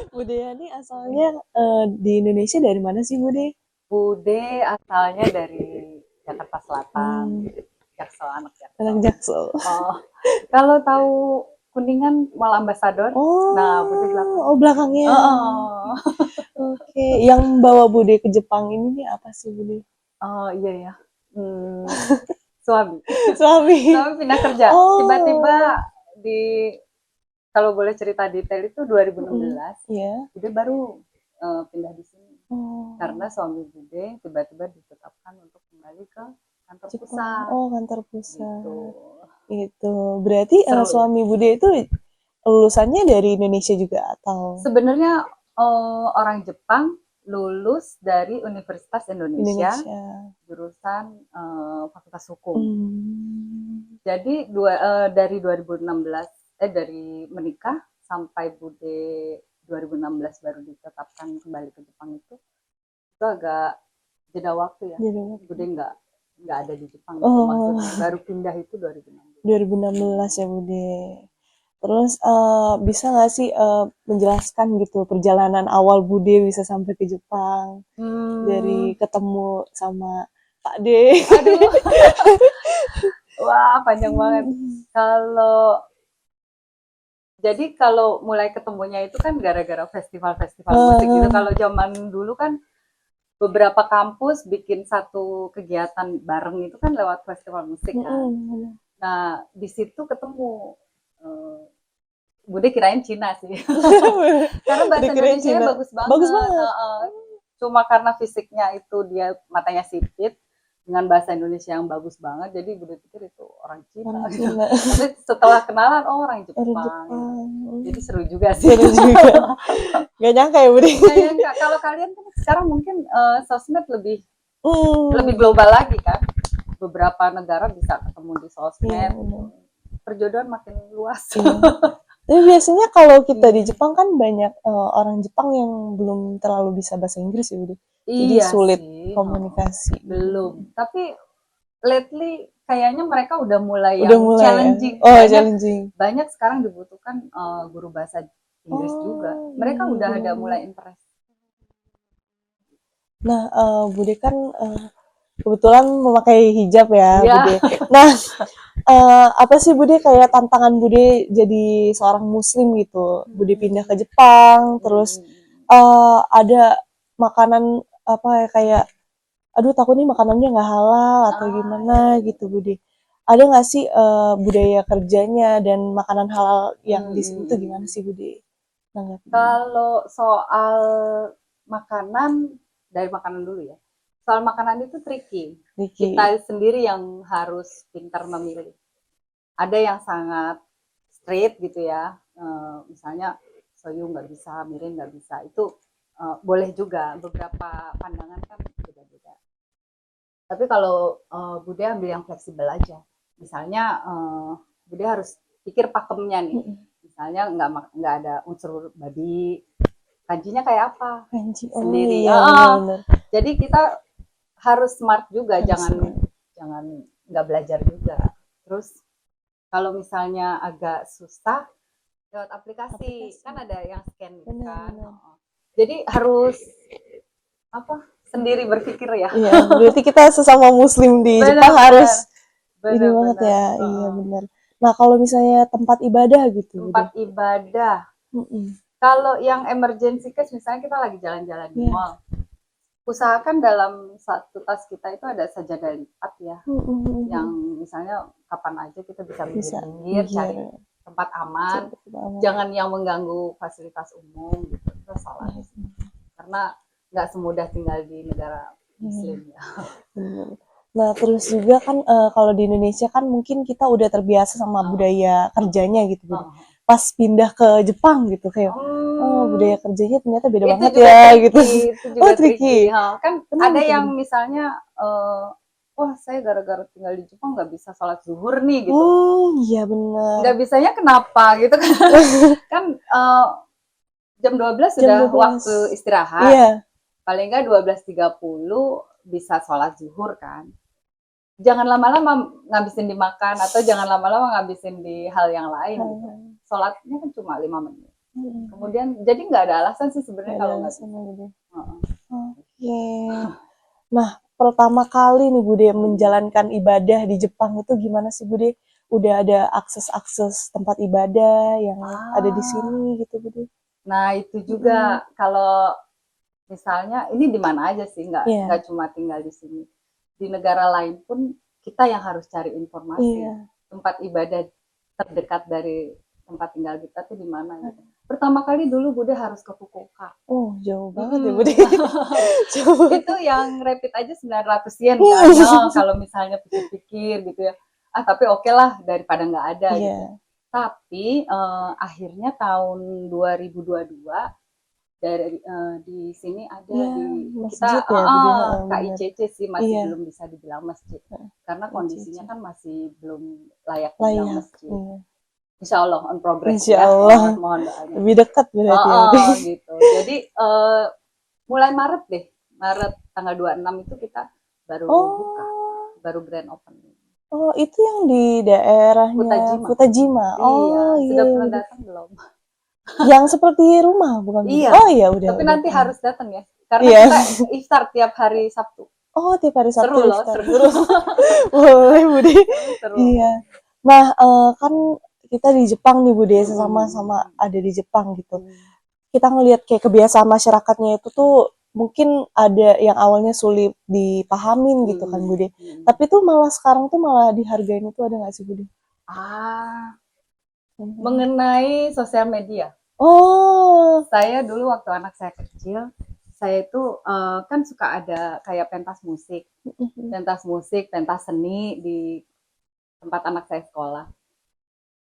Bude ini asalnya di Indonesia dari mana sih Bude? Bude asalnya dari Jakarta Selatan, Hmm, Jaksel, anak anak Jaksel. Jaksel. Oh, kalau tahu Kuningan Mall Ambassador, nah Bude Oh, belakang. oh belakangnya. Oh, Oke, yang bawa Bude ke Jepang ini nih apa sih Bude? oh iya ya. Hmm, suami. Suami. Suami pindah kerja. Tiba-tiba Oh, di kalau boleh cerita detail itu 2016, ya. Bude baru pindah di sini. Karena Oh, suami Bude tiba-tiba ditetapkan untuk kembali ke kantor Jepang. pusat Oh, kantor gitu. pusat. Itu berarti Seru ya. suami Bude itu lulusannya dari Indonesia juga atau Sebenarnya orang Jepang lulus dari Universitas Indonesia Indonesia? jurusan Fakultas Hukum. Hmm. Jadi dari 2016 dari menikah sampai Bude 2016 baru ditetapkan kembali ke Jepang itu agak jeda waktu ya. Jadi, Bude nggak ada di Jepang gitu oh, maksudnya. Baru pindah itu 2016. 2016 ya Bude. Terus bisa nggak sih menjelaskan gitu perjalanan awal Bude bisa sampai ke Jepang Hmm, dari ketemu sama Pak D. aduh, wah panjang banget. Kalau kalau mulai ketemunya itu kan gara-gara festival-festival musik gitu. Eh, Kalau zaman dulu kan beberapa kampus bikin satu kegiatan bareng itu kan lewat festival musik kan. mm-mm. Nah, di situ ketemu eh, Bude kirain Cina sih. Karena bahasa Dikirain Indonesianya Cina. bagus Bagus banget. banget. Cuma karena fisiknya itu dia matanya sipit dengan bahasa Indonesia yang bagus banget, jadi gue pikir itu orang Cina. Orang Gitu. Cina. Tapi setelah kenalan, oh orang Orang Jepang. Gitu. Jepang. Jadi seru juga sih. Seru juga. Gak nyangka ya Bude. Nggak nyangka. Kalau kalian kan sekarang mungkin sosmed lebih lebih Hmm. global lagi kan. Beberapa negara bisa ketemu di Iya sosmed gitu. benar. Perjodohan makin luas. Iya. Tapi biasanya kalau kita di Jepang kan banyak orang Jepang yang belum terlalu bisa bahasa Inggris ya, Budi. Jadi Iya sulit sih, komunikasi gitu. belum. Tapi lately kayaknya mereka udah mulai Udah yang mulai ya. challenging. Oh, Banyak challenging. banyak sekarang dibutuhkan guru bahasa Inggris juga. Oh, Mereka iya udah ada benar-benar. mulai interest. Nah, Bude kan kebetulan memakai hijab ya, Iya. Bude. Nah, apa sih Bude kayak tantangan Bude jadi seorang Muslim gitu? Bude pindah ke Jepang, terus ada makanan apa ya kayak aduh takut nih makanannya nggak halal atau Ah, gimana iya, iya. gitu Bude. Ada nggak sih budaya kerjanya dan makanan halal yang Mm, di sini mm, tuh gimana mm. sih Bude? Nanggapinnya. Kalau soal makanan, dari makanan dulu ya. Soal makanan itu tricky. Ricky. Kita sendiri yang harus pintar memilih. Ada yang sangat straight gitu ya, misalnya soyu nggak bisa, mirin nggak bisa. Itu boleh juga. Beberapa pandangan kan beda-beda. Tapi kalau Bude ambil yang fleksibel aja. Misalnya Bude harus pikir pakemnya nih. Misalnya nggak ada unsur babi, kanjinya kayak apa Kanji. Oh sendiri. iya benar-benar Jadi kita harus smart juga, harus jangan jangan nggak belajar juga. Terus kalau misalnya agak susah lewat aplikasi, aplikasi. kan ada yang scan gitu kan. Benar-benar. Jadi harus apa? Sendiri berpikir ya. Iya, berarti kita sesama muslim di Jepang Benar-benar, harus ini banget benar-benar. ya. Iya benar. Nah, kalau misalnya tempat ibadah gitu, Bude. Tempat ibadah. Mm-mm. Kalau yang emergency case, misalnya kita lagi jalan-jalan di Iya. mall, usahakan dalam satu tas kita itu ada sajadah lipat ya, yang Mm-mm. misalnya kapan aja kita bisa Bisa minggir-minggir, minggir. cari tempat aman, Coba aman. jangan yang mengganggu fasilitas umum gitu. Itu salah Iya, sih. Karena nggak semudah tinggal di negara iya, muslim ya. benar. Nah, terus juga kan kalau di Indonesia kan mungkin kita udah terbiasa sama budaya kerjanya gitu, Bude. Pas pindah ke Jepang gitu kayak oh, budaya Hmm, kerjanya ternyata beda itu banget juga ya gitu. tricky, itu Oh, juga tricky. tricky. Ha. Kan ada Kenapa tuh, yang Bude? misalnya, wah saya gara-gara tinggal di Jepang nggak bisa sholat zuhur nih gitu. Iya benar. Nggak bisanya kenapa gitu kan? Kan jam 12 Jam sudah 12. waktu istirahat. Iya. Paling nggak 12.30 bisa sholat zuhur kan. Jangan lama-lama ngabisin dimakan atau jangan lama-lama ngabisin di hal yang lain gitu. Sholatnya kan cuma 5 menit. Kemudian jadi nggak ada alasan sih sebenarnya Nggak ada kalau nggak alasan bisa. ya Bude. Heeh. Oke. Nah, pertama kali nih Bude menjalankan ibadah di Jepang itu gimana sih Bude? Udah ada akses-akses tempat ibadah yang ada di Ah, sini gitu Bude? nah itu Mm-mm. juga kalau misalnya ini di mana aja sih, nggak Iya, cuma tinggal di sini. Di negara lain pun kita yang harus cari informasi. iya. Tempat ibadah terdekat dari tempat tinggal kita tuh di mana gitu. Pertama kali dulu Bude harus ke Fukuoka. Oh, jauh banget ya Bude. Mm-mm. Jauh banget. Itu yang rapid aja 900 yen kan. Oh, kalau misalnya pikir-pikir gitu ya. Ah, tapi oke lah daripada nggak ada gitu. Iya, Tapi akhirnya tahun 2022 dari di sini ada iya di kita masjid ya Bude. Heeh, bener. KICC sih masih Iya, belum bisa dibilang masjid karena kondisinya ICC. kan masih belum layak dibilang Layak. masjid. Iya. Insya Allah on progress Insya ya, Allah. mohon doanya. Lebih dekat berarti ya Bude. Gitu. Jadi mulai Maret deh, Maret tanggal 26 itu kita baru buka, Oh, baru grand opening. oh itu yang di daerahnya Futajima. Futajima. Iya, Oh iya, sudah iya pernah Bude. datang belum? Yang seperti rumah bukan Bude? Iya, Oh iya, tapi udah nanti pernah. harus datang ya, karena Iya. kita iftar tiap hari Sabtu. Oh, tiap hari Sabtu Seru loh, iftar. seru. Boleh, Bude. Seru, seru. Iya. Nah, kan kita di Jepang nih, Bude, sama-sama Mm-mm. ada di Jepang gitu. Mm. Kita ngelihat kayak kebiasaan masyarakatnya itu tuh mungkin ada yang awalnya sulit dipahamin gitu kan, Mm. Bude. Mm. Tapi tuh malah sekarang tuh malah dihargain itu ada nggak sih, Bude? Ah, Mhm. mengenai sosial media. Oh, Saya dulu waktu anak saya kecil, saya itu kan suka ada kayak pentas musik, pentas seni di tempat anak saya sekolah.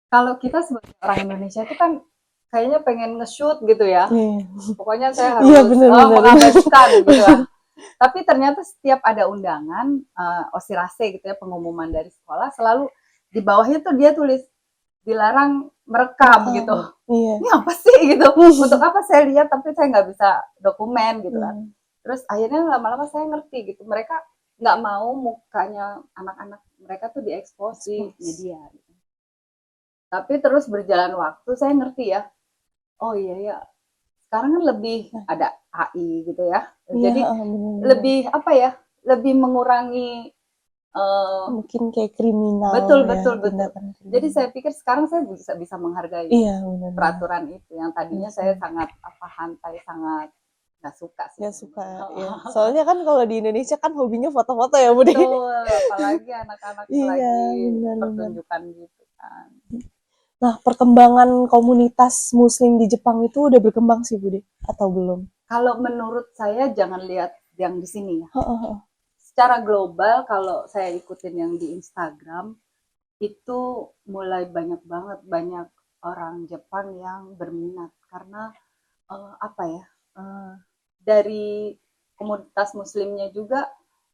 Kalau kita sebagai orang Indonesia itu kan kayaknya pengen nge-shoot gitu ya. iya, Pokoknya saya iya harus benar-benar. mengabadikan gitu kan. Tapi ternyata setiap ada undangan, osirase gitu ya, pengumuman dari sekolah, selalu di bawahnya tuh dia tulis dilarang merekam gitu. Rekam. Iya. Ini apa sih gitu? Untuk apa saya lihat tapi saya nggak bisa dokumen gitu kan. Iya. Terus akhirnya lama-lama saya ngerti gitu. Mereka nggak mau mukanya anak-anak mereka tuh diekspos di Expose. media. Gitu. Tapi terus berjalan waktu saya ngerti ya. Oh iya ya. Sekarang kan lebih Nah, ada AI gitu ya. iya, Jadi benar-benar. lebih apa ya? Lebih mengurangi Mungkin kayak kriminal betul ya, betul betul. tindakan Jadi kriminal. saya pikir sekarang saya bisa menghargai Iya, benar-benar. peraturan itu yang Iya tadinya sih. saya sangat apa hantai sangat nggak suka sih Nggak suka sebenarnya. ya. Soalnya kan kalau di Indonesia kan hobinya foto-foto ya, Bude. Betul, apalagi anak-anak Iya, lagi benar-benar. pertunjukan gitu kan. Nah, perkembangan komunitas muslim di Jepang itu udah berkembang sih, Bude? Atau belum? Kalau menurut saya jangan lihat yang di sini ya. Heeh. Secara global kalau saya ikutin yang di Instagram itu mulai banyak banget banyak orang Jepang yang berminat karena apa ya dari komunitas muslimnya juga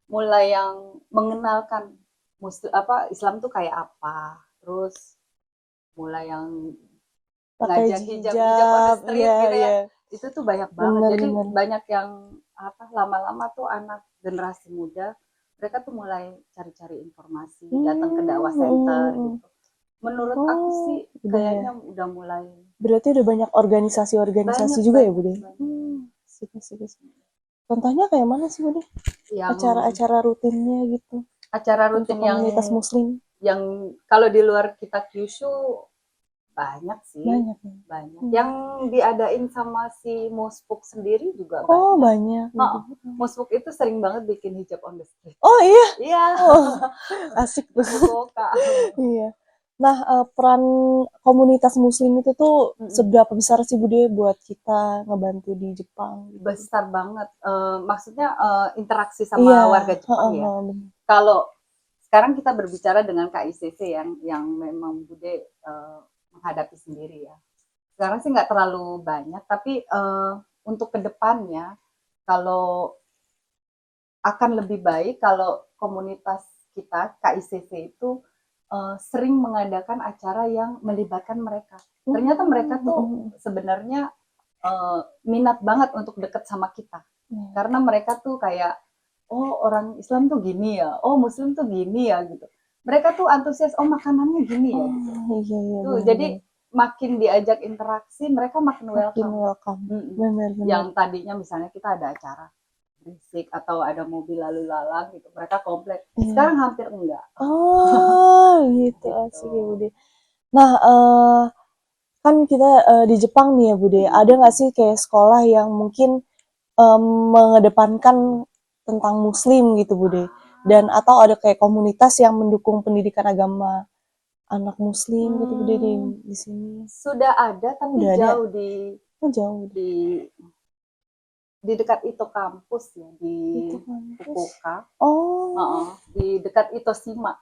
mulai yang mengenalkan muslim apa Islam tuh kayak apa terus mulai yang Pakai ngajak hijab-hijab on the hijab, street iya, gitu ya iya. itu tuh banyak banget jadi Benar-benar. banyak yang apa lama-lama tuh anak generasi muda mereka tuh mulai cari-cari informasi datang ke dakwah center gitu menurut aku sih Oh, udah ya. kayaknya udah mulai Berarti udah banyak organisasi-organisasi banyak juga ya, banyak Bude? banyak Asik, asik, asik. Contohnya kayak mana sih, Bude? yang Acara-acara rutinnya gitu acara untuk rutin komunitas muslim? yang kalau di luar kita Kyushu banyak sih Banyak ya? banyak yang diadain sama si Mospuk sendiri juga Oh, banyak. banyak. Oh, Mospuk itu sering banget bikin hijab on the street. Oh iya, Iya, oh, asik di tuh. Fukuoka. Iya. Nah, peran komunitas muslim itu tuh Mm-mm. seberapa besar sih Bude buat kita ngebantu di Jepang gitu? Besar banget. Maksudnya interaksi Iya, sama warga Jepang heeh, ya. heeh, bener. Kalau sekarang kita berbicara dengan KICC yang memang Bude menghadapi sendiri ya. Sekarang sih nggak terlalu banyak, tapi untuk kedepannya kalau akan lebih baik kalau komunitas kita KICC itu sering mengadakan acara yang melibatkan mereka. Ternyata mereka tuh sebenarnya minat banget untuk deket sama kita. Karena mereka tuh kayak, oh orang Islam tuh gini ya, oh Muslim tuh gini ya gitu. Mereka tuh antusias, oh makanannya gini ya gitu. Oh, iya, iya, Tuh, jadi bener-bener. makin diajak interaksi, mereka makin Makin welcome. welcome. Mm-mm. Benar-benar. Yang tadinya misalnya kita ada acara berisik atau ada mobil lalu lalang gitu, mereka komplain. Iya. Sekarang hampir enggak. Oh, gitu Gitu. asik ya Bude. Nah, kan kita di Jepang nih ya Bude, ada nggak sih kayak sekolah yang mungkin mengedepankan tentang Muslim gitu Bude? Dan atau ada kayak komunitas yang mendukung pendidikan agama anak Muslim gitu Bude di sini? Sudah ada, tapi Udah ada. jauh Oh, jauh. di dekat Ito kampus ya, di Itu kampus. Fukuoka. Oh, Di dekat Itoshima.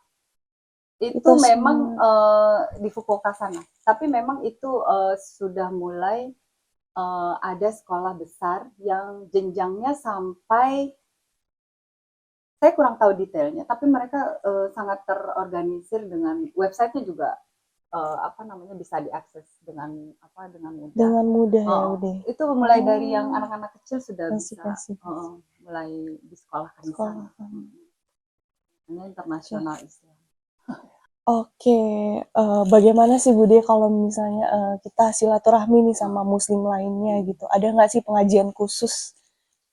Itu Itoshima. memang di Fukuoka sana. Tapi memang itu sudah mulai ada sekolah besar yang jenjangnya sampai, saya kurang tahu detailnya, tapi mereka sangat terorganisir dengan websitenya juga bisa diakses dengan mudah. Dengan mudah ya Bude. Itu mulai dari yang anak-anak kecil sudah Kasih. mulai disekolahkan di sana. Ini internasional Islam. Oke, bagaimana sih Bude kalau misalnya kita silaturahmi nih sama Muslim lainnya gitu? Ada nggak sih pengajian khusus?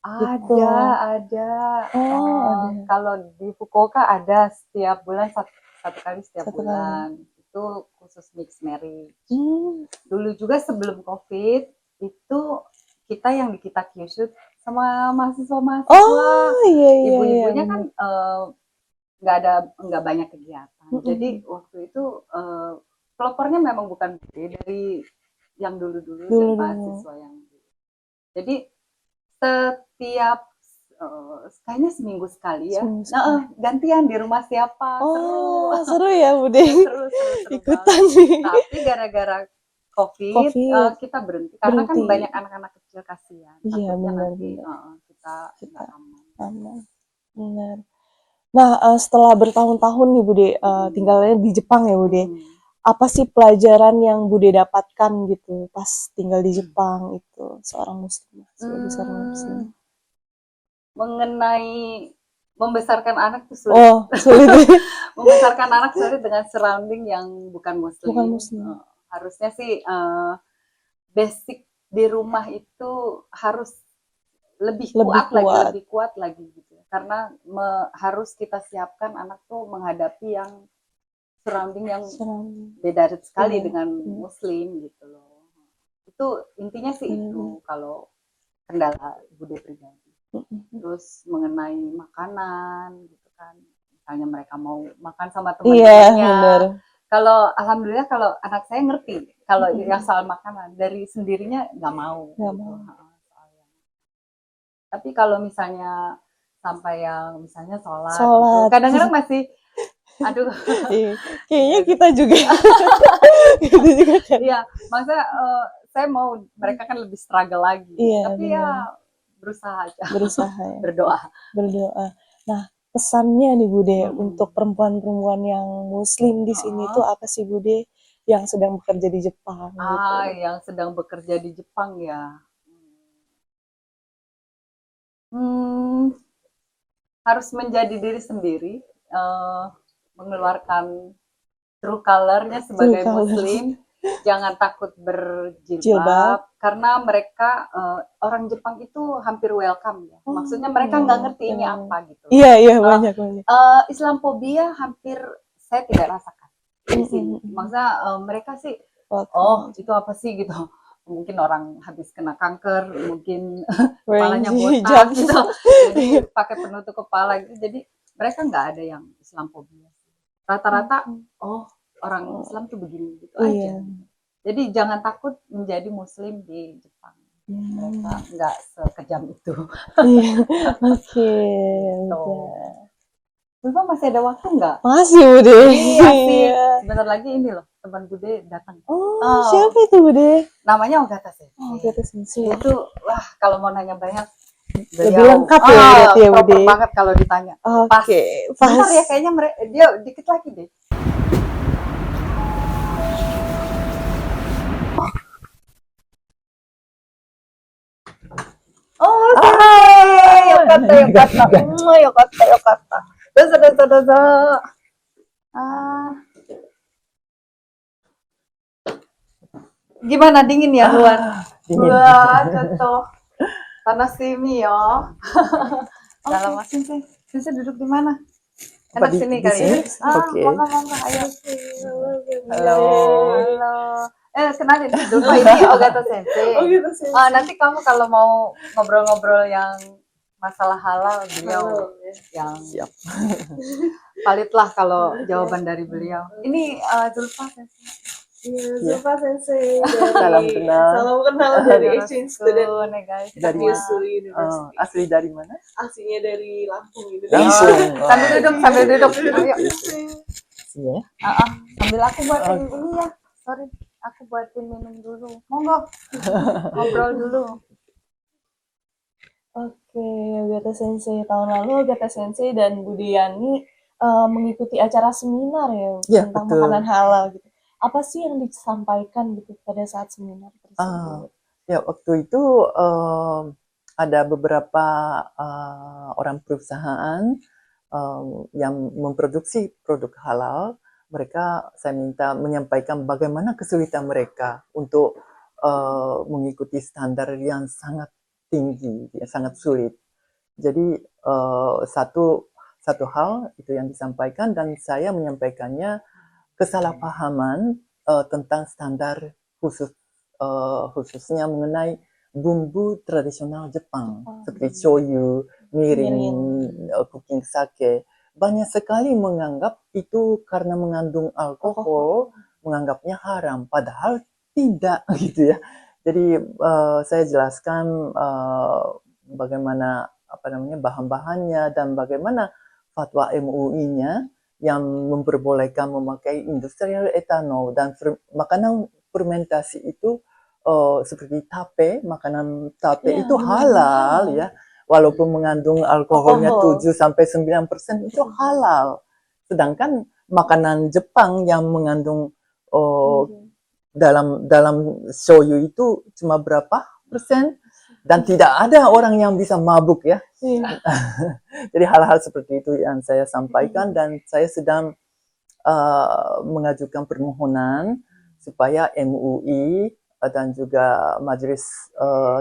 Gitu. Ada. Oh, ada. Kalau di Fukuoka ada setiap bulan satu kali setiap Satu bulan. Itu khusus mixed marriage. Hmm. Dulu juga sebelum COVID itu kita yang di kita Kyushu sama mahasiswa-mahasiswa. Oh, iya. Ibu-ibunya kan nggak banyak kegiatan. Jadi waktu itu pelopornya memang bukan dari yang dulu-dulu dan mahasiswa yang dulu. Jadi setiap kayaknya seminggu sekali ya. Gantian di rumah siapa. Seru ya Bude. Seru ikutan nih. Tapi gara-gara COVID kita berhenti karena kan banyak anak-anak kecil kasihan. Iya, benar. Nanti kita nggak aman. Benar. Nah, setelah bertahun-tahun nih Bude tinggalnya di Jepang ya Bude. Apa sih pelajaran yang Bude dapatkan gitu pas tinggal di Jepang itu seorang muslim, sebagai seorang muslim? Mengenai membesarkan anak itu sulit. Sulit. Membesarkan anak sulit dengan surrounding yang bukan muslim. Harusnya sih basic di rumah itu harus lebih kuat lagi gitu. Karena harus kita siapkan anak tuh menghadapi yang surrounding yang beda sekali dengan muslim gitu loh. Itu intinya sih itu kalau kendala Bude pribadi. Terus mengenai makanan gitu kan, misalnya mereka mau makan sama teman-temannya. Kalau alhamdulillah kalau anak saya ngerti kalau yang soal makanan dari sendirinya nggak mau. Tapi kalau misalnya sampai yang misalnya sholat. Kadang-kadang masih aduh. Kayaknya kita juga. Iya, maksudnya saya mau mereka kan lebih struggle lagi. Tapi ya berusaha aja. Ya. Berdoa. Nah, pesannya nih Bude untuk perempuan-perempuan yang muslim di sini tuh apa sih Bude yang sedang bekerja di Jepang gitu? Yang sedang bekerja di Jepang ya. Harus menjadi diri sendiri, mengeluarkan true color-nya sebagai muslim. Jangan takut berjilbab karena mereka orang Jepang itu hampir welcome ya. Maksudnya mereka nggak ngerti ini apa gitu. Iya banyak. Islamophobia hampir saya tidak rasakan di sini. Maksudnya mereka sih itu apa sih gitu. Mungkin orang habis kena kanker, mungkin kepalanya botak gitu. Jadi pakai penutup kepala gitu. Jadi mereka nggak ada yang Islamophobia. Rata-rata orang Islam tuh begini gitu aja. Jadi jangan takut menjadi muslim di Jepang. Mereka nggak sekejam itu. Oke. Bapak masih ada waktu nggak? Masih Bude. Iya. Sebentar lagi ini loh teman Bude datang. Siapa itu Bude? Namanya Ogata Sensei. Ogata Sensei. Itu kalau mau nanya banyak. Lebih lengkap ya berarti ya Bude. Banget kalau ditanya. Oke. Bentar ya kayaknya dia dikit lagi deh. Yokata. Dosa. Gimana, dingin ya luar? Dingin. Wah, cocok. Panas sini ya. Dalam asin sih. Sensei duduk di mana? Apa Enak di sini di kali sini? ya. Oke. Mangga, ayo. Halo. Halo. Kenalin, Zulfa ini Ogata Sensei. Oh gitu sih. Nanti kamu kalau mau ngobrol-ngobrol yang masalah halal, beliau yang Siap. valid lah kalau jawaban dari beliau. Ini Zulfa Sensei. Iya, Zulfa Sensei dari Salam kenal. Salam kenal dari exchange student nih guys. Dari Yusuri University. asli dari mana? Aslinya dari Lampung Lampung. Indonesia. Sambil duduk. Ayo. Iya. Sambil aku buatin ini ya. Sorry, aku buatin minum dulu. Monggo. Ngobrol dulu. Oke, Ogata Sensei. Tahun lalu Ogata Sensei dan Budiyani mengikuti acara seminar ya Ya, tentang betul. makanan halal gitu. Apa sih yang disampaikan gitu pada saat seminar tersebut? Ya, waktu itu ada beberapa orang perusahaan yang memproduksi produk halal. Mereka saya minta menyampaikan bagaimana kesulitan mereka untuk mengikuti standar yang sangat tinggi, yang sangat sulit. Jadi satu hal itu yang disampaikan dan saya menyampaikannya kesalahpahaman tentang standar khususnya mengenai bumbu tradisional Jepang seperti shoyu, mirin, cooking sake. Banyak sekali menganggap itu karena mengandung alkohol, menganggapnya haram, padahal tidak gitu ya. Jadi saya jelaskan bagaimana bahan-bahannya dan bagaimana fatwa MUI-nya yang memperbolehkan memakai industrial etanol dan makanan fermentasi itu seperti makanan tape itu halal ya, walaupun mengandung alkoholnya 7-9% itu halal. Sedangkan makanan Jepang yang mengandung dalam shoyu itu cuma berapa persen dan tidak ada orang yang bisa mabuk ya. Jadi hal-hal seperti itu yang saya sampaikan dan saya sedang mengajukan permohonan supaya MUI dan juga Majelis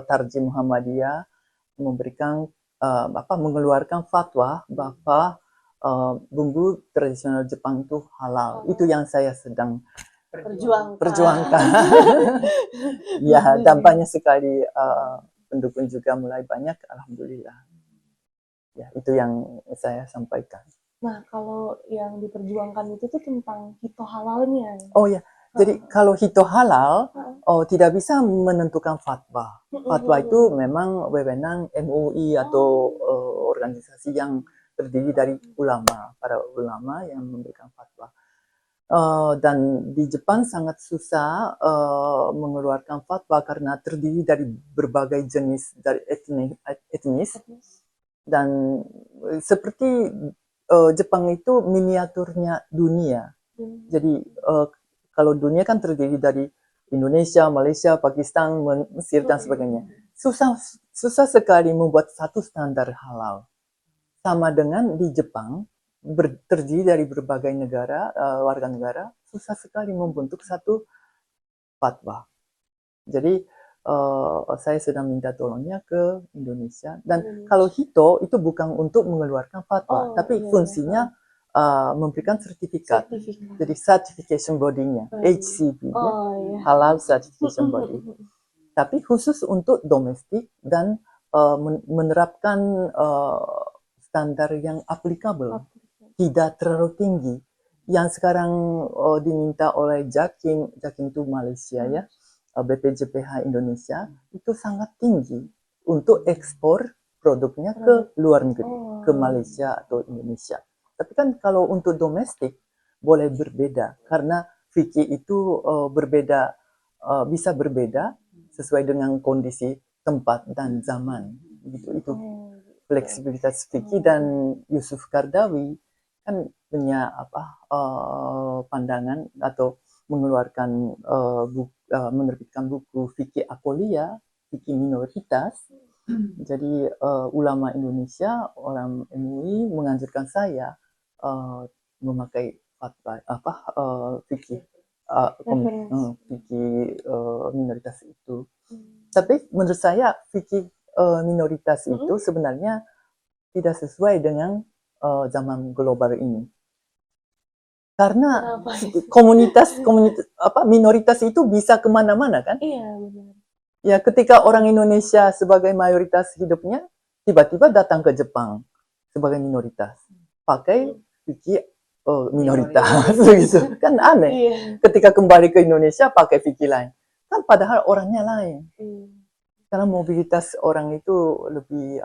Tarjih Muhammadiyah mengeluarkan fatwa bahwa bumbu tradisional Jepang itu halal. Itu yang saya sedang perjuangkan. Ya, dan banyak sekali pendukung juga mulai banyak, alhamdulillah. Ya, itu yang saya sampaikan. Nah, kalau yang diperjuangkan itu tuh tentang hito halalnya. Oh ya, jadi kalau hito halal tidak bisa menentukan fatwa. Fatwa itu memang wewenang MUI atau organisasi yang terdiri dari para ulama yang memberikan fatwa. Dan di Jepang sangat susah mengeluarkan fatwa karena terdiri dari berbagai jenis dari etnis dan seperti Jepang itu miniaturnya dunia. Jadi kalau dunia kan terdiri dari Indonesia, Malaysia, Pakistan, Mesir dan sebagainya. Susah sekali membuat satu standar halal. Sama dengan di Jepang terdiri dari berbagai negara, warga negara, susah sekali membentuk satu fatwa. Jadi saya sedang minta tolongnya ke Indonesia. Dan kalau hito itu bukan untuk mengeluarkan fatwa, tapi fungsinya memberikan sertifikat. Jadi certification body-nya, HCB, Halal Certification Body. Tapi khusus untuk domestik dan menerapkan standar yang applicable, tidak terlalu tinggi. Yang sekarang diminta oleh Jakim itu Malaysia ya, BPJPH Indonesia itu sangat tinggi untuk ekspor produknya ke luar negeri, ke Malaysia atau Indonesia. Tapi kan kalau untuk domestik boleh berbeda karena fikih itu bisa berbeda sesuai dengan kondisi tempat dan zaman. Itu fleksibilitas fikih. Dan Yusuf Qaradawi kan punya pandangan atau mengeluarkan menerbitkan buku fikih akolia, fikih minoritas. Jadi ulama Indonesia, orang MUI menganjurkan saya memakai fatwa fikih Referensi. fikih minoritas itu. Hmm. Tapi menurut saya fikih minoritas Mm-mm. itu sebenarnya tidak sesuai dengan zaman global ini. Karena Kenapa? komunitas minoritas itu bisa kemana-mana kan? Iya, benar. Ya ketika orang Indonesia sebagai mayoritas hidupnya tiba-tiba datang ke Jepang sebagai minoritas, pakai fikih minoritas gitu kan aneh. Iya. Ketika kembali ke Indonesia pakai fikih lain, kan padahal orangnya lain. Karena mobilitas orang itu lebih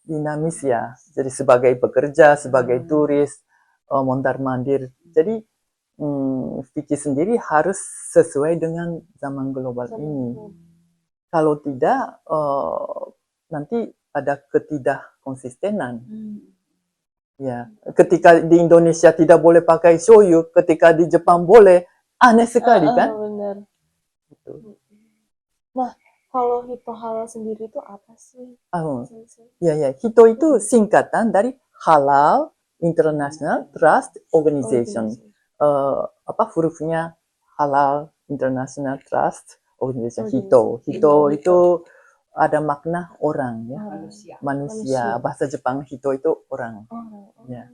dinamis ya. Jadi sebagai pekerja, sebagai turis, mondar-mandir. Jadi fikih sendiri harus sesuai dengan zaman global ini. Kalau tidak, nanti ada ketidakkonsistenan. Ya, ketika di Indonesia tidak boleh pakai shoyu, ketika di Jepang boleh, aneh sekali kan? Benar. Gitu. Nah, kalau Hito Halal sendiri itu apa sih? Ya, Hito itu singkatan dari Halal International Trust Organization. Hurufnya Halal International Trust Organization. Hito itu ada makna orang ya, manusia. Bahasa Jepang Hito itu orang. Ya.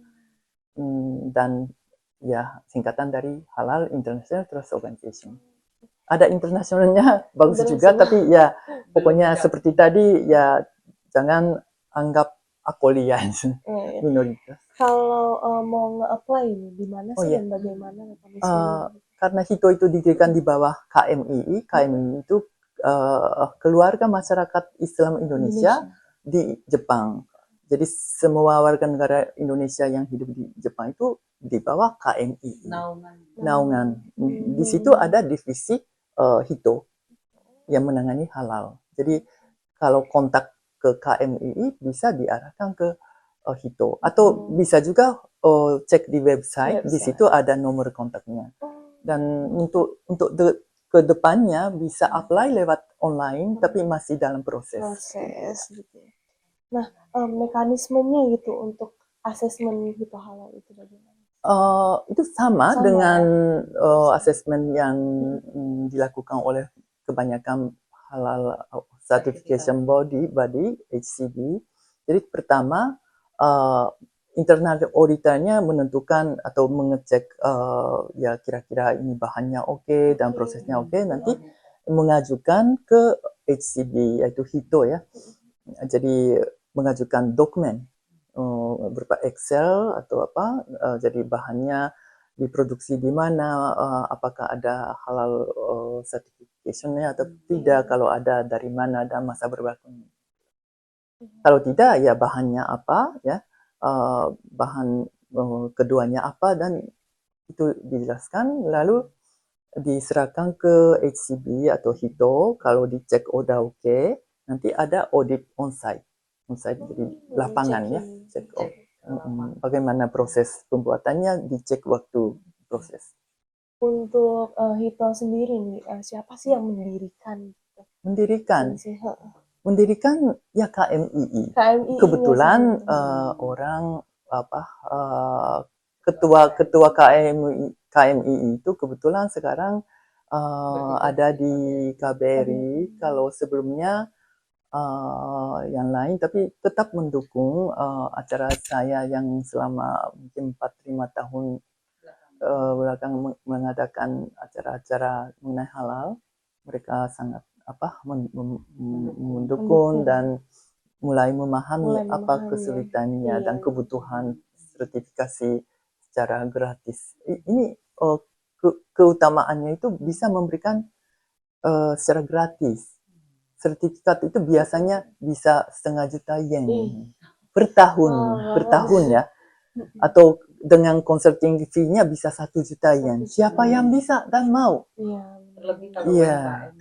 Dan ya singkatan dari Halal International Trust Organization. Ada internasionalnya bagus juga, tapi ya pokoknya seperti tadi ya jangan anggap akolian minoritas. Kalau mau nge-apply ini di mana sih dan bagaimana mekanismenya? Karena Hito itu didirikan di bawah KMII. KMII itu Keluarga Masyarakat Islam Indonesia di Jepang. Jadi semua warga negara Indonesia yang hidup di Jepang itu di bawah KMII. Naungan. Di situ ada divisi Hito yang menangani halal. Jadi kalau kontak ke KMII bisa diarahkan ke Hito. Atau bisa juga cek di website. Di situ ada nomor kontaknya. Dan untuk ke depannya bisa apply lewat online, tapi masih dalam proses. Gitu. Nah, mekanismenya gitu untuk asesmen Hito Halal itu bagaimana? Itu sama dengan asesmen yang dilakukan oleh kebanyakan halal certification body HCB. Jadi pertama internal auditornya menentukan atau mengecek ya kira-kira ini bahannya oke dan prosesnya oke, nanti mengajukan ke HCB yaitu Hito ya. Jadi mengajukan dokumen berupa Excel atau apa, jadi bahannya diproduksi di mana, apakah ada halal certification-nya atau tidak, kalau ada dari mana dan masa berlakunya. Kalau tidak ya bahannya apa ya, bahan keduanya apa, dan itu dijelaskan lalu diserahkan ke HCB atau Hito. Kalau dicek udah oke, nanti ada audit onsite jadi lapangan ya, check out bagaimana proses pembuatannya, dicek waktu proses. Untuk Hito sendiri nih, siapa sih yang mendirikan? Mendirikan ya KMII. Kebetulan orang ketua KMII itu kebetulan sekarang ada di KBRI. Kalau sebelumnya yang lain, tapi tetap mendukung acara saya yang selama mungkin 4-5 tahun belakang mengadakan acara-acara mengenai halal. Mereka sangat mendukung dan mulai memahami apa kesulitannya dan kebutuhan sertifikasi secara gratis. Ini keutamaannya itu bisa memberikan secara gratis. Sertifikat itu biasanya bisa 500 juta yen per tahun ya, atau dengan consulting fee-nya bisa 1 juta yen. Siapa yang bisa dan mau? Iya.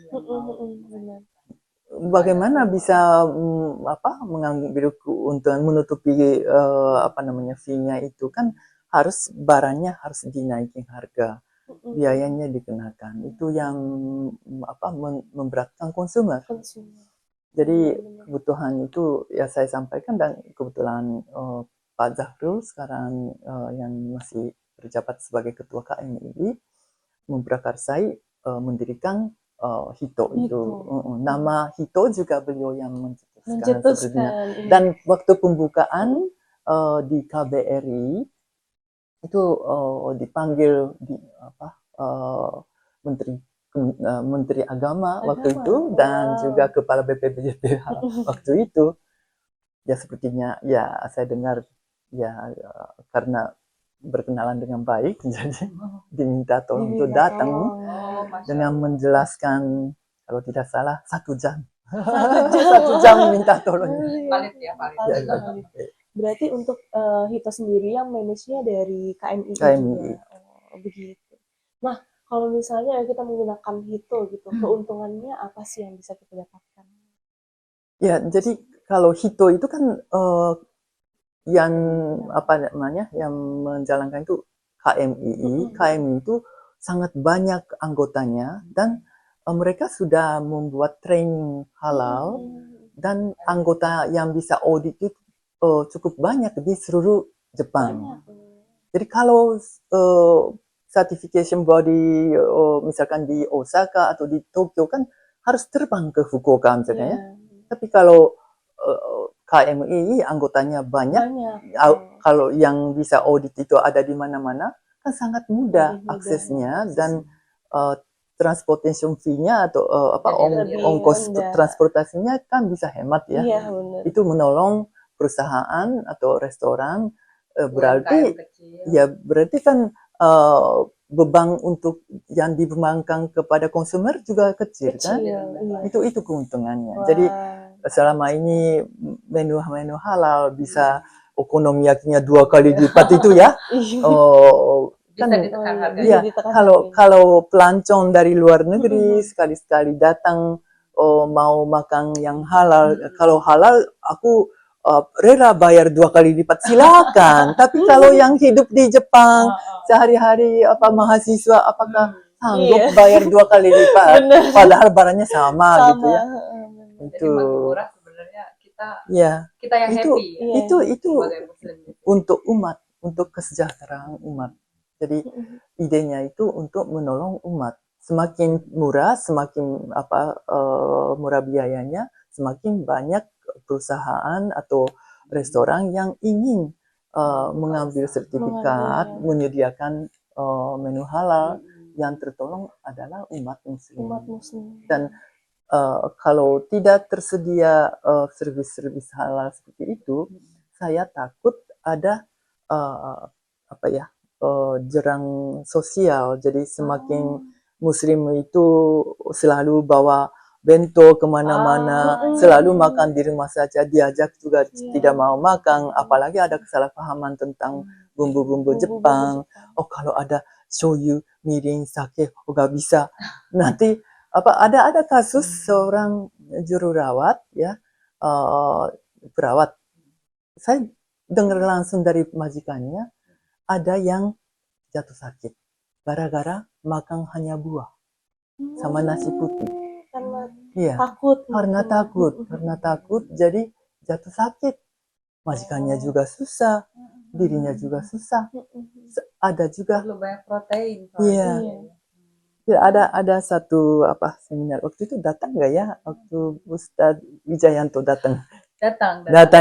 Bagaimana bisa mengambil keuntungan menutupi fee-nya itu, kan harus barangnya harus dinaikin harga. Biayanya dikenakan, itu yang memberatkan konsumer. Jadi kebutuhan itu ya saya sampaikan, dan kebetulan Pak Zahrul sekarang yang masih berjabat sebagai ketua KMI memprakarsai mendirikan Hito itu. Hito. Nama Hito juga beliau yang mencetuskan sepertinya. Mencetuskan. Dan waktu pembukaan di KBRI itu dipanggil menteri Menteri Agama waktu itu dan juga kepala BPJPH waktu itu. Ya sepertinya ya saya dengar ya karena berkenalan dengan baik jadi diminta tolong untuk datang dengan menjelaskan kalau tidak salah 1 jam. 1 jam minta tolong. Valid ya, valid. Valid. Berarti untuk Hito sendiri yang manage-nya dari KMI KMI. juga. Oh, begitu. Nah, kalau misalnya kita menggunakan Hito gitu, keuntungannya apa sih yang bisa kita dapatkan? Ya, jadi kalau Hito itu kan yang apa namanya yang menjalankan itu KMI. KMI itu sangat banyak anggotanya dan mereka sudah membuat training halal dan anggota yang bisa audit itu cukup banyak di seluruh Jepang. Jadi kalau certification body misalkan di Osaka atau di Tokyo kan harus terbang ke Fukuoka misalnya ya. Tapi kalau KMI anggotanya banyak. Kalau yang bisa audit itu ada di mana-mana kan sangat mudah aksesnya dan transportation fee-nya atau ongkos transportasinya kan bisa hemat ya. Iya, benar. Itu menolong perusahaan atau restoran berarti kan beban untuk yang dibebankan kepada konsumer juga kecil kan. Iya. Itu keuntungannya. Jadi selama ini menu halal bisa okonomiyaki-nya 2 kali lipat itu ya. Bisa ditekan harganya. Ya, kalau pelancong dari luar negeri sekali-sekali datang mau makan yang halal, kalau halal aku rela bayar 2 kali lipat silakan. Tapi kalau yang hidup di Jepang sehari-hari mahasiswa apakah sanggup bayar 2 kali lipat? Padahal barangnya sama gitu ya. Itu murah sebenarnya kita yang itu, happy itu untuk umat, untuk kesejahteraan umat. Jadi idenya itu untuk menolong umat. Semakin murah, semakin murah biayanya, semakin banyak perusahaan atau restoran yang ingin mengambil sertifikat, menyediakan menu halal. Yang tertolong adalah umat muslim. Dan kalau tidak tersedia servis-servis halal seperti itu, saya takut ada jurang sosial. Jadi semakin Muslim itu selalu bawa bento kemana-mana, selalu makan di rumah saja, diajak juga tidak mau makan. Apalagi ada kesalahpahaman tentang bumbu-bumbu Jepang. Oh kalau ada shoyu, mirin, sake, nggak bisa. Nanti ada kasus seorang juru rawat ya perawat. Saya dengar langsung dari majikannya ada yang jatuh sakit gara-gara makan hanya buah sama nasi putih. Karena takut jadi jatuh sakit. Majikannya juga susah, dirinya juga susah. Ada juga perlu banyak protein. Iya. Ada satu seminar waktu itu datang nggak ya waktu Ustadz Wijayanto datang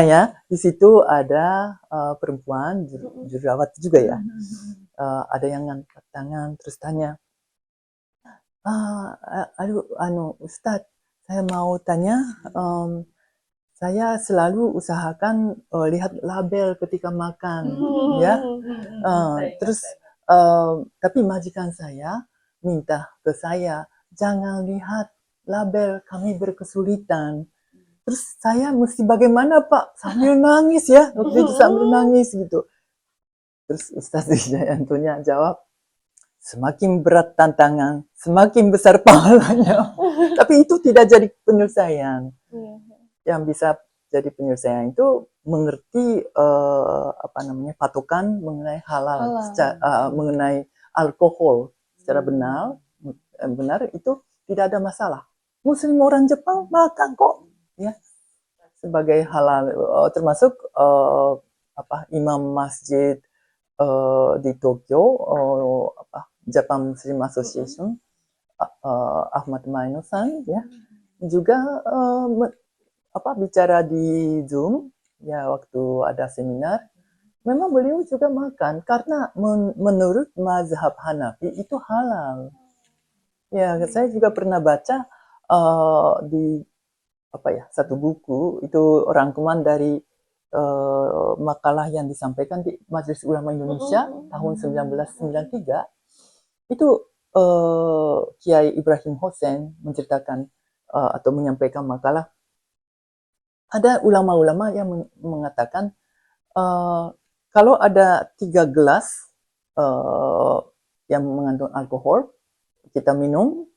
ya. Di situ ada perempuan jurawat juga ya. Ada yang ngangkat tangan terus tanya, Ustadz, saya mau tanya, saya selalu usahakan lihat label ketika makan, ya. Terus tapi majikan saya minta ke saya jangan lihat label, kami berkesulitan. Terus saya mesti bagaimana Pak? Sambil nangis ya, waktu itu sambil nangis gitu. Terus Ustadz Wijayantonya jawab, semakin berat tantangan, semakin besar pahalanya. Tapi itu tidak jadi penyelesaian. Yang bisa jadi penyelesaian itu mengerti patokan mengenai halal. Mengenai alkohol secara benar itu tidak ada masalah. Muslim orang Jepang makan kok, ya sebagai halal, termasuk imam masjid di Tokyo, Japan Muslim Association, Ahmad Maino-san, ya, juga bicara di Zoom, ya, waktu ada seminar. Memang beliau juga makan karena menurut mazhab Hanafi itu halal. Ya, saya juga pernah baca di satu buku itu rangkuman dari makalah yang disampaikan di Majelis Ulama Indonesia tahun 1993. Itu Kiai Ibrahim Hussein menceritakan atau menyampaikan makalah. Ada ulama-ulama yang mengatakan kalau ada 3 gelas yang mengandung alkohol, kita minum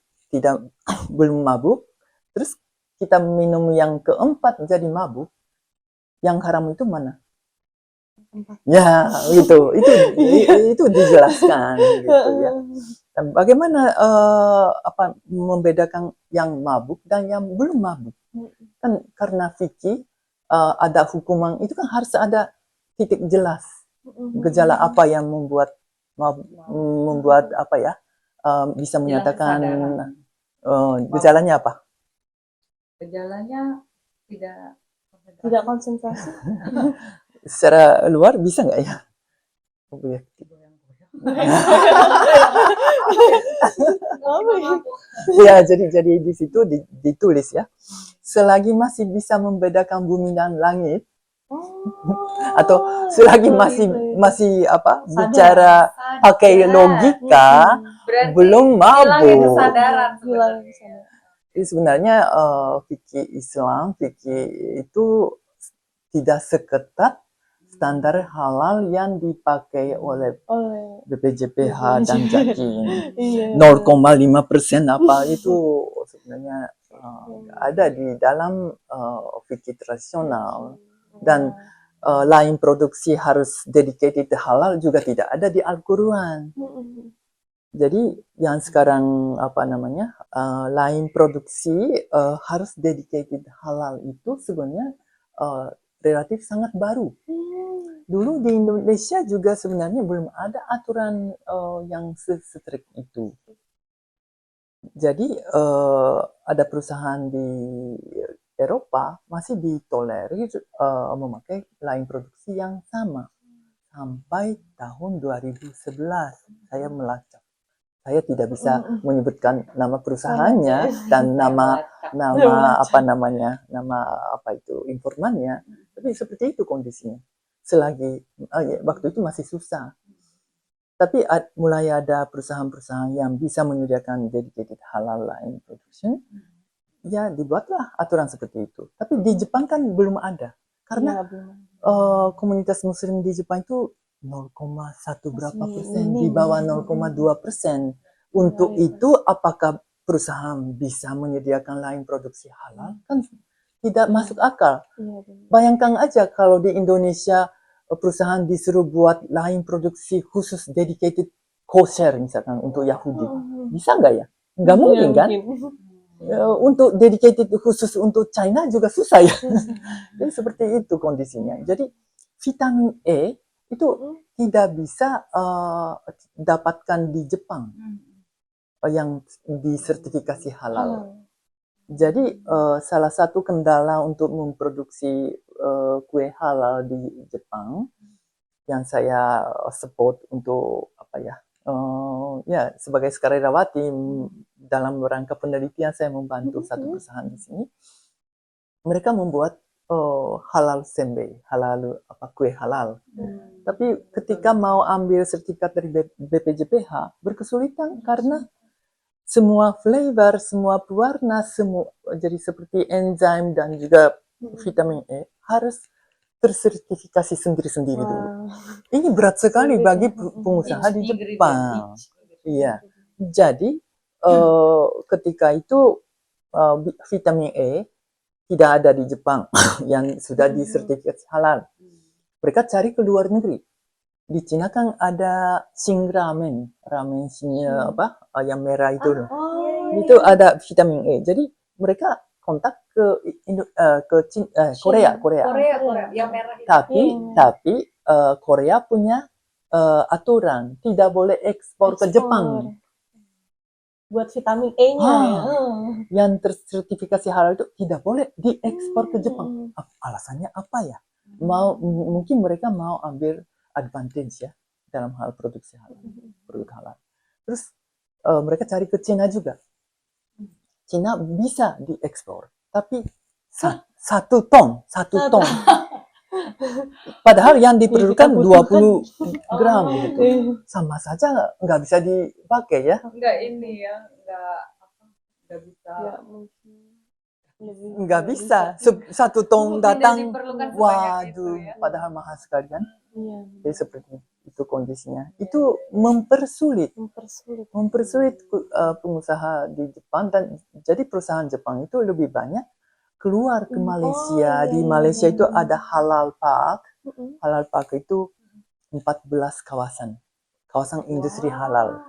belum mabuk, terus kita minum yang keempat jadi mabuk, yang haram itu mana? Ya, gitu. Itu dijelaskan gitu ya. Dan bagaimana membedakan yang mabuk dan yang belum mabuk? Kan karena fikih ada hukuman itu kan harus ada titik jelas. Gejala apa yang membuat bisa menyatakan gejalanya apa? Gejalanya Tidak konsentrasi. Secara luar bisa nggak ya? Ya, jadi di situ ditulis ya. Selagi masih bisa membedakan bumi dan langit, atau selagi masih bicara pakai logika, belum mabuk. Jadi sebenarnya fikih Islam, fikih itu tidak seketat standar halal yang dipakai oleh BPJPH dan Jakim. 0,5% apa itu sebenarnya ada di dalam fikih tradisional. Dan lain produksi harus dedicated halal juga tidak ada di Al-Quran. Jadi yang sekarang lain produksi harus dedicated halal itu sebenarnya relatif sangat baru. Dulu di Indonesia juga sebenarnya belum ada aturan yang strict itu. Jadi ada perusahaan di Eropa masih ditolerir memakai lain produksi yang sama sampai tahun 2011. Saya melacak. Saya tidak bisa menyebutkan nama perusahaannya dan nama informannya. Tapi seperti itu kondisinya. Selagi waktu itu masih susah. Tapi mulai ada perusahaan-perusahaan yang bisa menyediakan dedicated halal line production, ya dibuatlah aturan seperti itu. Tapi di Jepang kan belum ada. Karena komunitas muslim di Jepang itu 0,1 berapa persen, di bawah 0,2%. Untuk itu apakah perusahaan bisa menyediakan lain produksi halal? Kan tidak masuk akal. Bayangkan aja kalau di Indonesia perusahaan disuruh buat lain produksi khusus dedicated kosher misalkan untuk Yahudi. Bisa nggak ya? Nggak mungkin kan? Untuk dedicated khusus untuk China juga susah ya. Jadi seperti itu kondisinya. Jadi vitamin E itu tidak bisa dapatkan di Jepang yang disertifikasi halal. Jadi salah satu kendala untuk memproduksi kue halal di Jepang yang saya support untuk sebagai sukarelawan dalam rangka penelitian saya membantu satu perusahaan di sini. Mereka membuat halal senbei, kue halal. Tapi ketika mau ambil sertifikat dari BPJPH berkesulitan karena semua flavor, semua pewarna, jadi seperti enzim dan juga vitamin E harus tersertifikasi sendiri-sendiri dulu. Ini berat sekali bagi pengusaha di Jepang. Iya. Jadi ketika itu vitamin E tidak ada di Jepang yang sudah disertifikasi halal. Mereka cari ke luar negeri. Di Cina kan ada Sing ramen yang merah itu loh. Itu ada vitamin E. Jadi mereka kontak ke Korea yang merah itu. tapi Korea punya aturan tidak boleh ekspor ke Jepang. Buat vitamin E-nya ya. Yang tersertifikasi halal itu tidak boleh diekspor ke Jepang. Alasannya apa ya? Mungkin mereka mau ambil advantage ya dalam hal produksi halal, produk halal. Terus mereka cari ke Cina juga. Cina bisa diekspor, tapi satu ton. Padahal yang diperlukan 20 gram gitu. Sama saja nggak bisa dipakai ya. Enggak ini ya, enggak bisa. Ya, mungkin Nggak bisa. Satu ton Tidak datang, diperlukan sebanyak itu waduh, ya. padahal mahal sekali kan. Iya, Jadi seperti itu kondisinya. Itu mempersulit pengusaha di Jepang, dan jadi perusahaan Jepang itu lebih banyak keluar ke Malaysia. Di Malaysia itu ada halal park. Halal park itu 14 kawasan industri halal.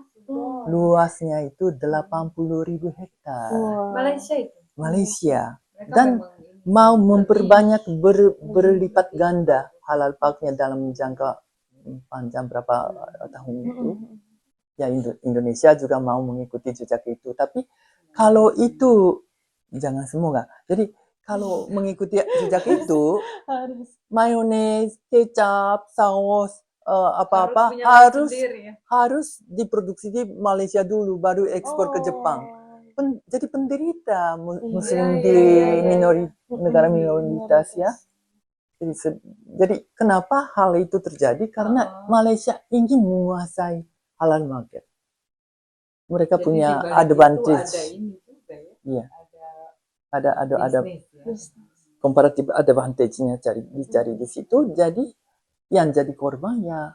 Luasnya itu 80.000 hektar. Malaysia itu. Malaysia. Mereka Dan memang mau memperbanyak berlipat ganda halal parknya dalam jangka panjang berapa tahun itu. Ya Indonesia juga mau mengikuti jejak itu. Tapi kalau itu jangan semua. Jadi kalau mengikuti jejak itu, mayones, kecap, saus, apa-apa harus diproduksi di Malaysia dulu, baru ekspor ke Jepang. Jadi penderita muslim di negara minoritas ya. Jadi kenapa hal itu terjadi? Karena Malaysia ingin menguasai halal market. Mereka jadi punya di balik advantage. itu ada ini juga ya. Iya. Ada Ada comparative advantage-nya dicari di situ. Jadi yang jadi korban ya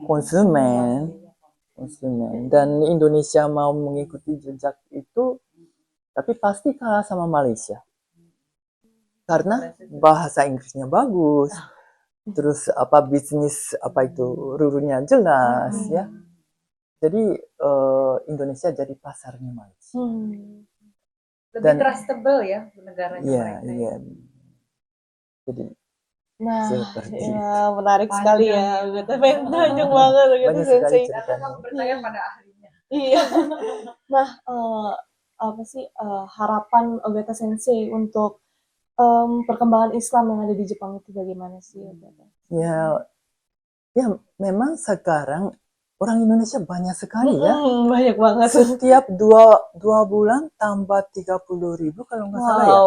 konsumen. Dan Indonesia mau mengikuti jejak itu, tapi pasti kalah sama Malaysia. Karena bahasa Inggrisnya bagus. Terus bisnis itu rurunya jelas ya. Jadi Indonesia jadi pasarnya Malaysia. Lebih trustable ya negaranya mereka. Iya. Jadi seperti menarik sekali ya. Panjang banget gitu Sensei. Karena kamu bertanya pada ahlinya. Iya. Nah, apa sih harapan Ogata Sensei untuk perkembangan Islam yang ada di Jepang itu bagaimana sih? Ya memang sekarang orang Indonesia banyak sekali ya. Banyak banget. Setiap dua bulan tambah 30.000 kalau nggak salah ya.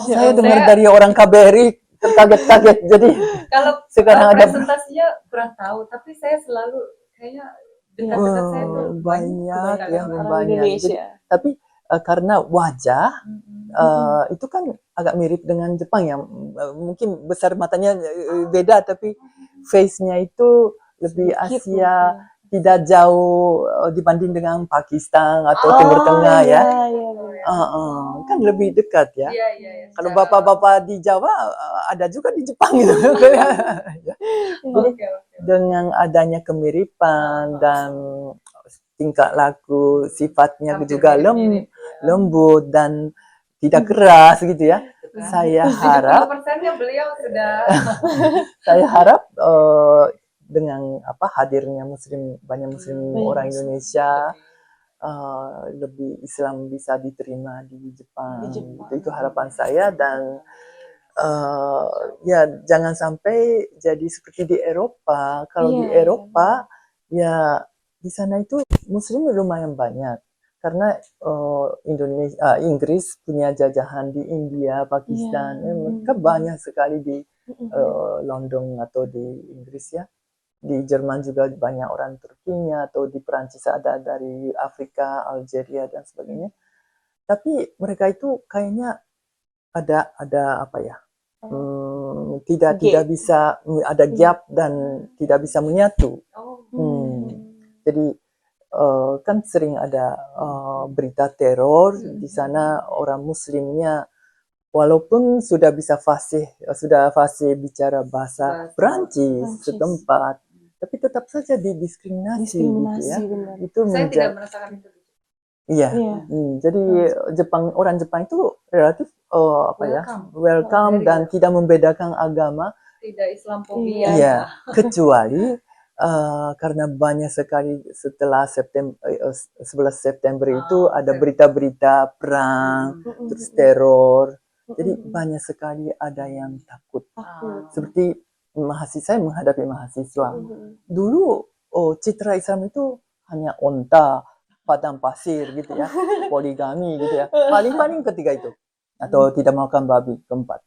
Saya dengar dari orang KBRI terkaget-kaget. Jadi kalau sekarang ada presentasinya kurang tahu, tapi saya selalu kayaknya dekat-dekat saya tuh banyak. Indonesia. Jadi, tapi karena wajah itu kan agak mirip dengan Jepang ya. Mungkin besar matanya beda, tapi face-nya itu lebih Asia, tidak jauh dibanding dengan Pakistan atau Timur Tengah ya. Kan lebih dekat ya. Kalau bapak-bapak di Jawa ada juga di Jepang gitu. Jadi dengan adanya kemiripan dan tingkah laku, sifatnya juga lembut dan tidak keras gitu ya. Saya harap 70%-nya beliau sudah saya harap dengan hadirnya banyak muslim orang Indonesia, lebih Islam bisa diterima di Jepang. Itu harapan saya. Dan ya jangan sampai jadi seperti di Eropa. Kalau di Eropa ya di sana itu muslim lumayan banyak. Karena Inggris punya jajahan di India, Pakistan, mereka banyak sekali di London atau di Inggris ya. Di Jerman juga banyak orang Turkinya, atau di Perancis ada dari Afrika, Algeria dan sebagainya. Tapi mereka itu kayaknya ada apa ya? Tidak bisa, ada gap dan tidak bisa menyatu. Jadi kan sering ada berita teror di sana, orang muslimnya walaupun sudah fasih bicara bahasa Perancis setempat, tapi tetap saja didiskriminasi gitu ya. Itu saya tidak merasakan itu. Iya. Jadi orang Jepang itu relatif welcome dan tidak membedakan agama. tidak Islamofobia. Iya, kecuali karena banyak sekali setelah September 11 September itu ada berita-berita perang, terus teror. Jadi banyak sekali ada yang takut. Seperti saya menghadapi mahasiswa. Dulu citra Islam itu hanya onta, padang pasir gitu ya, poligami gitu ya. Paling-paling ketiga itu. Atau tidak makan babi, keempat.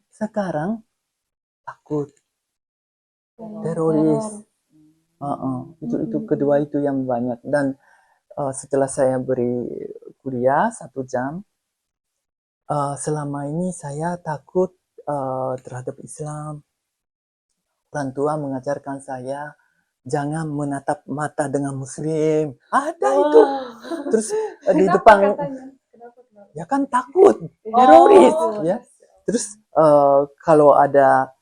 Sekarang takut teroris. Itu kedua itu yang banyak. Dan setelah saya beri kuliah 1 jam, selama ini saya takut terhadap Islam. Orang tua mengajarkan saya jangan menatap mata dengan Muslim. Ada itu. Terus di depan, ya kan takut teroris, ya. Terus kalau ada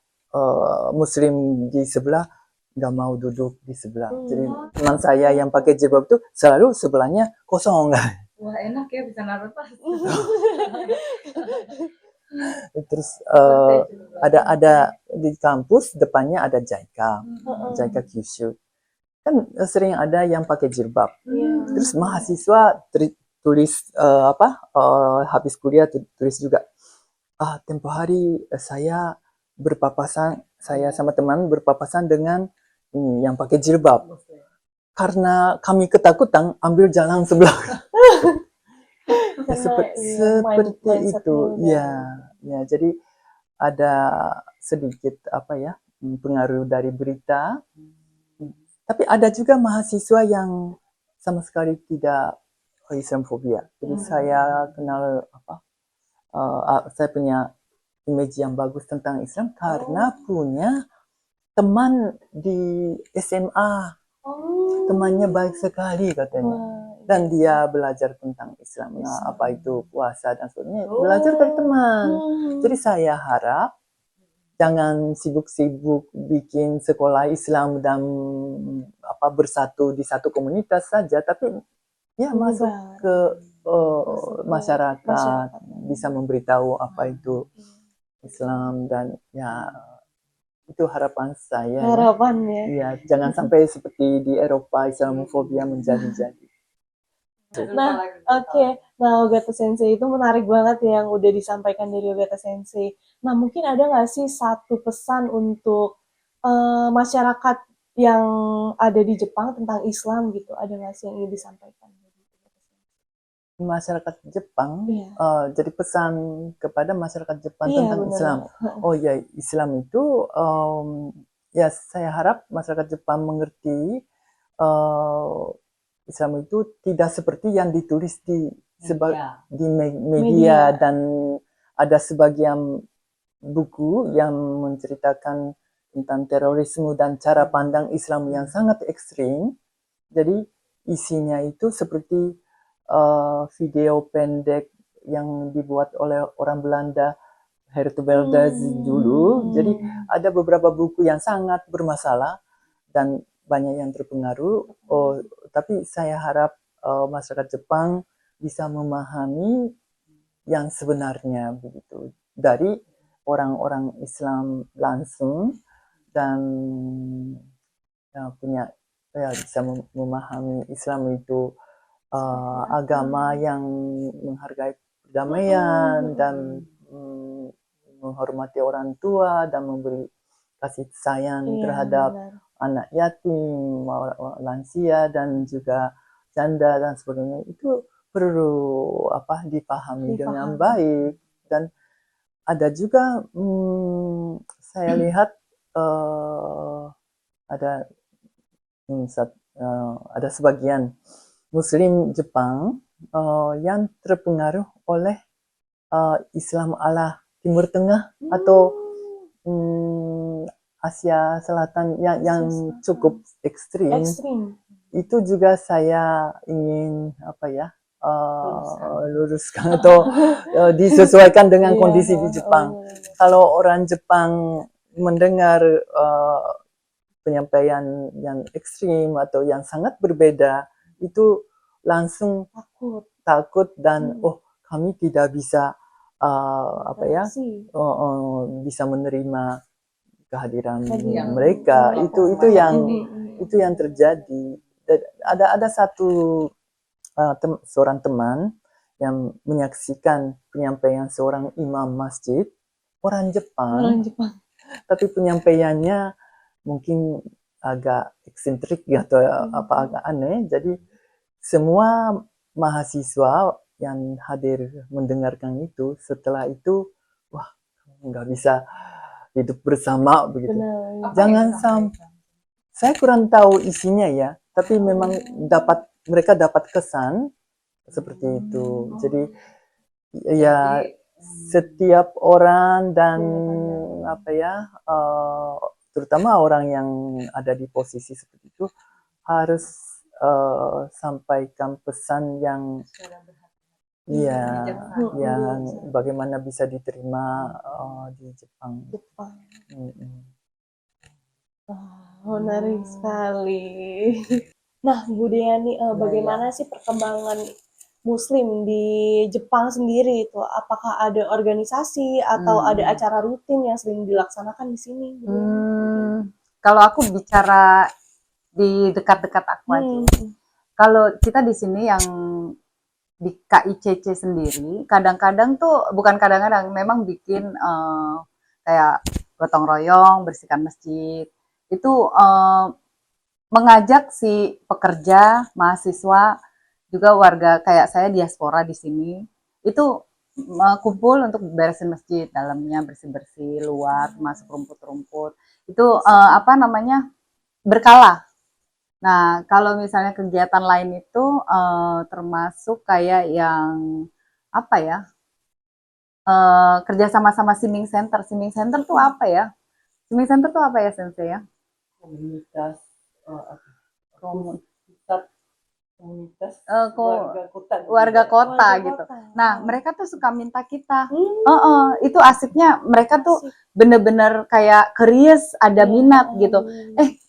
Muslim di sebelah, nggak mau duduk di sebelah. Jadi teman saya yang pakai jilbab itu selalu sebelahnya kosong. Wah, enak ya bisa naruh tas. Terus ada di kampus depannya ada JICA Kyushu. Kan sering ada yang pakai jilbab. Terus mahasiswa tulis habis kuliah tulis juga. Tempo hari saya sama teman berpapasan dengan yang pakai jilbab. Karena kami ketakutan ambil jalan sebelah. Seperti itu, ya. Jadi ada sedikit pengaruh dari berita. Tapi ada juga mahasiswa yang sama sekali tidak Islamofobia. Jadi saya kenal saya punya image yang bagus tentang Islam karena punya teman di SMA. Temannya baik sekali katanya. Dan dia belajar tentang Islam, apa itu puasa dan sebagainya. Belajar dari teman. Jadi saya harap jangan sibuk-sibuk bikin sekolah Islam dan bersatu di satu komunitas saja, tapi ya masuk ke masyarakat, bisa memberitahu apa itu Islam dan ya itu harapan saya. Harapannya. Ya, jangan sampai seperti di Eropa Islamofobia menjadi-jadi. Nah, oke. Nah, Ogata Sensei itu menarik banget yang udah disampaikan dari Ogata Sensei. Nah, mungkin ada nggak sih satu pesan untuk masyarakat yang ada di Jepang tentang Islam gitu? Ada nggak sih yang ingin disampaikan? Masyarakat Jepang, jadi pesan kepada masyarakat Jepang tentang benar. Islam. Oh ya, Islam itu ya saya harap masyarakat Jepang mengerti Islam itu tidak seperti yang ditulis di media dan ada sebagian buku yang menceritakan tentang terorisme dan cara pandang Islam yang sangat ekstrim. Jadi isinya itu seperti video pendek yang dibuat oleh orang Belanda, Hertebeldes dulu. Jadi ada beberapa buku yang sangat bermasalah dan banyak yang terpengaruh. Tapi saya harap masyarakat Jepang bisa memahami yang sebenarnya begitu dari orang-orang Islam langsung dan bisa memahami Islam itu agama yang menghargai perdamaian dan menghormati orang tua dan memberi kasih sayang terhadap anak yatim, lansia dan juga janda dan sebagainya. Itu perlu dipahami dengan baik. Dan ada juga saya lihat ada sebagian Muslim Jepang yang terpengaruh oleh Islam ala Timur Tengah atau Asia Selatan yang cukup ekstrim. Itu juga saya ingin luruskan atau disesuaikan dengan kondisi di Jepang. Kalau orang Jepang mendengar penyampaian yang ekstrim atau yang sangat berbeda, itu langsung takut dan kami tidak bisa bisa menerima kehadiran Kehadiran. mereka. Oh, Itu yang Mm-mm. itu yang terjadi. Ada satu seorang teman yang menyaksikan penyampaian seorang imam masjid orang Orang Jepang, Jepang. tapi penyampaiannya mungkin agak eksentrik atau apa agak aneh. Jadi semua mahasiswa yang hadir mendengarkan itu setelah itu, wah, nggak bisa hidup bersama begitu. Benar. Apa Jangan yang sampai, saya kurang tahu isinya ya, tapi memang mereka dapat kesan seperti itu. Jadi ya Jadi, setiap orang dan Punya apa ya, terutama orang yang ada di posisi seperti itu harus sampaikan pesan yang secara berhati-hati, ya bijaksana. yang bagaimana bisa diterima di Jepang. Jepang. Mm-mm. Menarik sekali. Nah, Bu Diani, bagaimana sih perkembangan Muslim di Jepang sendiri itu? Apakah ada organisasi atau ada acara rutin yang sering dilaksanakan di sini? Bu Diani? Kalau aku bicara di dekat-dekat aku aja. Kalau kita di sini yang di KICC sendiri, kadang-kadang tuh bukan kadang-kadang, memang bikin kayak gotong royong, bersihkan masjid. Itu mengajak si pekerja, mahasiswa, juga warga kayak saya diaspora di sini, itu kumpul untuk beresin masjid, dalamnya bersih-bersih, luar masuk rumput-rumput. Itu apa namanya? Berkala. Nah, kalau misalnya kegiatan lain itu termasuk kayak yang apa ya? Kerja sama-sama swimming center. Swimming center tuh apa ya? Swimming center tuh apa ya, Sensei ya? Komunitas komunitas Warga kota gitu. Nah, mereka tuh suka minta kita. Itu asiknya, mereka tuh bener-bener kayak curious, ada minat gitu.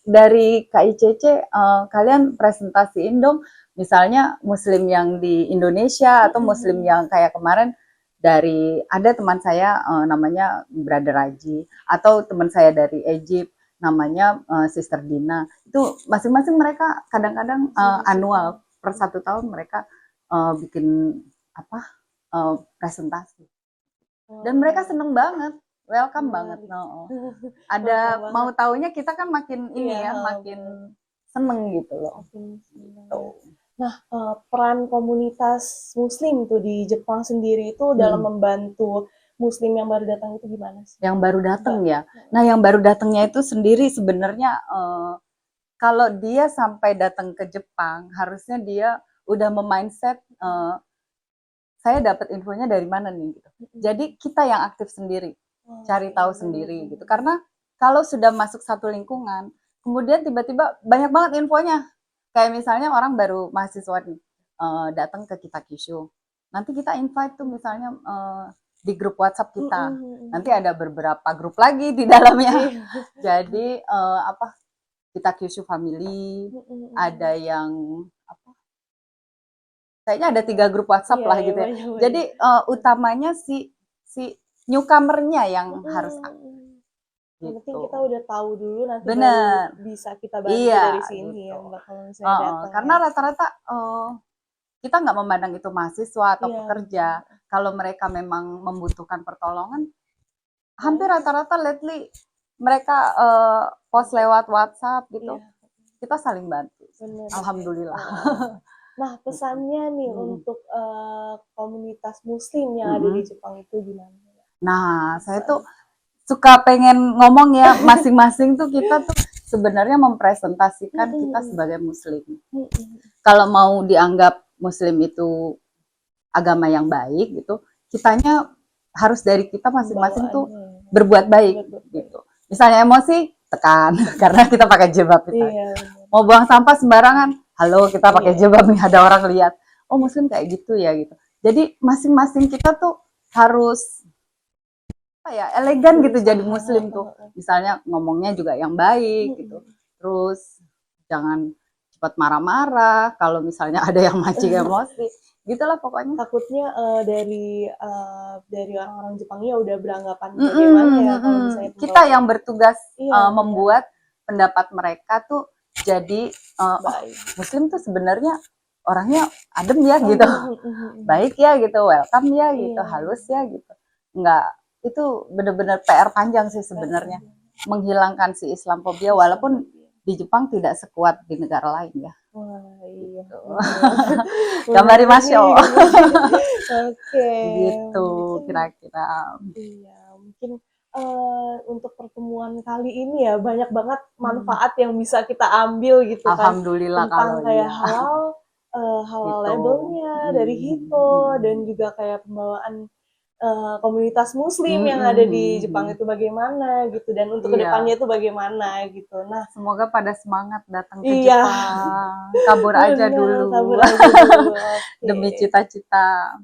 Dari KICC kalian presentasiin dong, misalnya Muslim yang di Indonesia atau Muslim yang kayak kemarin dari ada teman saya namanya Brother Raji, atau teman saya dari Egypt namanya Sister Dina. Itu masing-masing mereka kadang-kadang annual per 1 tahun mereka bikin apa presentasi. Dan mereka seneng banget, welcome banget. Ada mau taunya kita kan makin ini ya, makin seneng gitu loh. Nah, peran komunitas Muslim tuh di Jepang sendiri itu dalam membantu Muslim yang baru datang itu gimana sih? Yang baru datang ya. Nah, yang baru datangnya itu sendiri sebenarnya kalau dia sampai datang ke Jepang, harusnya dia udah memindset saya dapat infonya dari mana nih gitu. Jadi kita yang aktif sendiri, cari tahu sendiri gitu. Karena kalau sudah masuk satu lingkungan, kemudian tiba-tiba banyak banget infonya. Kayak misalnya orang baru mahasiswa nih datang ke kita Kyushu. Nanti kita invite tuh misalnya di grup WhatsApp kita. Nanti ada beberapa grup lagi di dalamnya. Jadi apa? Kita Kyushu family, ada yang apa? Kayaknya ada 3 grup WhatsApp lah gitu ya. Jadi utamanya si newcomer-nya yang harus aktif. Yang penting kita udah tahu dulu, nanti Bener. baru bisa kita bantu dari sini gitu. ya, kalau misalnya datang. Karena rata-rata kita nggak memandang itu mahasiswa atau pekerja. Kalau mereka memang membutuhkan pertolongan, hampir rata-rata lately mereka post lewat WhatsApp gitu. Kita saling bantu. Bener. Alhamdulillah. Nah, pesannya nih untuk komunitas Muslim yang ada di Jepang itu gimana? Nah, saya tuh suka pengen ngomong ya, masing-masing tuh kita tuh sebenarnya mempresentasikan kita sebagai Muslim. Kalau mau dianggap Muslim itu agama yang baik gitu, kitanya harus dari kita masing-masing tuh berbuat baik gitu. Misalnya emosi, tekan karena kita pakai jilbab kita. Mau buang sampah sembarangan, halo kita pakai jilbab nih, ada orang lihat. Oh Muslim kayak gitu ya gitu. Jadi masing-masing kita tuh harus apa ya, elegan gitu jadi Muslim tuh. Misalnya ngomongnya juga yang baik gitu. Terus jangan cepat marah-marah kalau misalnya ada yang mancing emosi. gitulah pokoknya. takutnya dari orang-orang Jepangnya udah beranggapan bagaimana ya kalau misalnya Kita yang bertugas Iya, membuat pendapat mereka tuh jadi oh, baik. Muslim tuh sebenarnya orangnya adem ya gitu, baik ya gitu, welcome ya gitu, Iya. halus ya gitu. Enggak, itu bener-bener PR panjang sih sebenarnya, menghilangkan si Islamophobia walaupun di Jepang tidak sekuat di negara lain ya. Wah, iya. Gitu. Bener. Gambari Bener masyo. nih. Oke. Gitu Mungkin kira-kira. iya, mungkin untuk pertemuan kali ini ya banyak banget manfaat yang bisa kita ambil gitu kan Alhamdulillah tentang kalau kayak iya. halal Gitu. labelnya dari Hito dan juga kayak pembawaan komunitas Muslim yang ada di Jepang itu bagaimana gitu dan untuk Iya. kedepannya itu bagaimana gitu. Nah, Semoga pada semangat datang ke Iya. Jepang. Kabur aja bener, dulu. kabur aja dulu. Oke. Demi cita-cita.